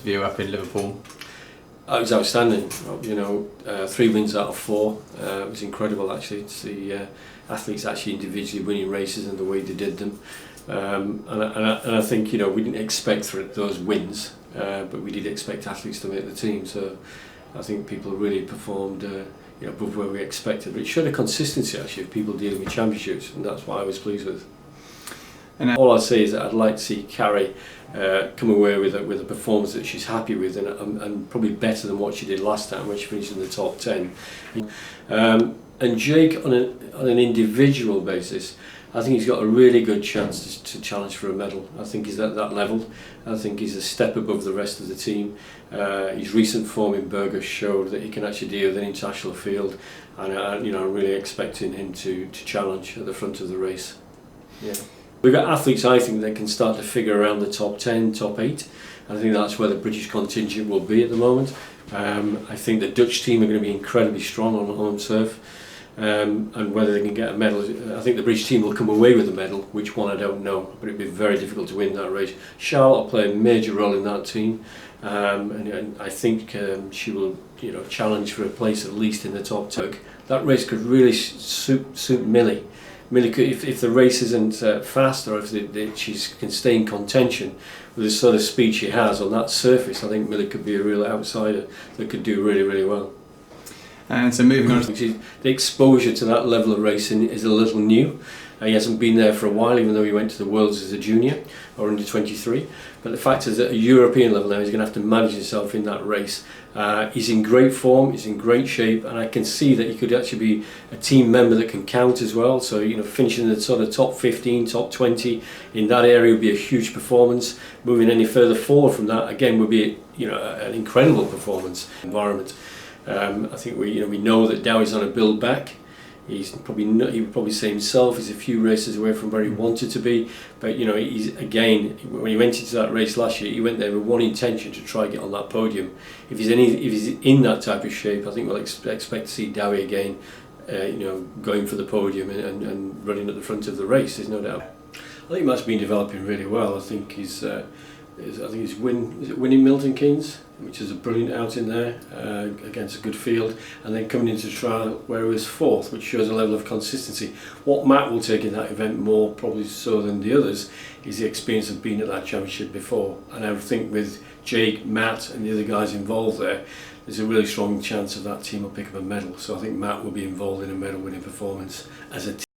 interview up in Liverpool? It was outstanding. 3 wins out of 4. It was incredible actually to see athletes actually individually winning races and the way they did them. And I think we didn't expect those wins, but we did expect athletes to make the team. So I think people really performed above where we expected. But it showed a consistency actually of people dealing with championships, and that's what I was pleased with. And all I'd say is that I'd like to see Carrie come away with a performance that she's happy with, and probably better than what she did last time when she finished in the top 10. And Jake, on an individual basis, I think he's got a really good chance to challenge for a medal. I think he's at that level. I think he's a step above the rest of the team. His recent form in Burgos showed that he can actually deal with an international field, and I'm really expecting him to challenge at the front of the race. Yeah. We've got athletes, I think, that can start to figure around the top 10, top 8. I think that's where the British contingent will be at the moment. I think the Dutch team are going to be incredibly strong on Holland turf, and whether they can get a medal, I think the British team will come away with a medal. Which one I don't know, but it'd be very difficult to win that race. Charlotte will play a major role in that team, and I think she will challenge for a place at least in the top 10. That race could really suit Millie. Millie could, if the race isn't fast, or if she can stay in contention with the sort of speed she has on that surface, I think Millie could be a real outsider that could do really, really well. And so moving on, the exposure to that level of racing is a little new. He hasn't been there for a while, even though he went to the Worlds as a junior or under 23. But the fact is, at a European level now, he's going to have to manage himself in that race. He's in great form, he's in great shape, and I can see that he could actually be a team member that can count as well. So finishing in the sort of top 15, top 20 in that area would be a huge performance. Moving any further forward from that again would be an incredible performance environment. I think we know that Dowie's on a build back. He would probably say himself he's a few races away from where he wanted to be, but he's again, when he went into that race last year, he went there with one intention, to try and get on that podium. If he's in that type of shape, I think we'll expect to see Dowie again, going for the podium and running at the front of the race. There's no doubt. I think Matt's been developing really well. I think he's winning Milton Keynes, which is a brilliant outing there against a good field, and then coming into the trial where he was 4th, which shows a level of consistency. What Matt will take in that event more probably so than the others is the experience of being at that championship before, and I think with Jake, Matt and the other guys involved there's a really strong chance of that team will pick up a medal. So I think Matt will be involved in a medal winning performance as a team.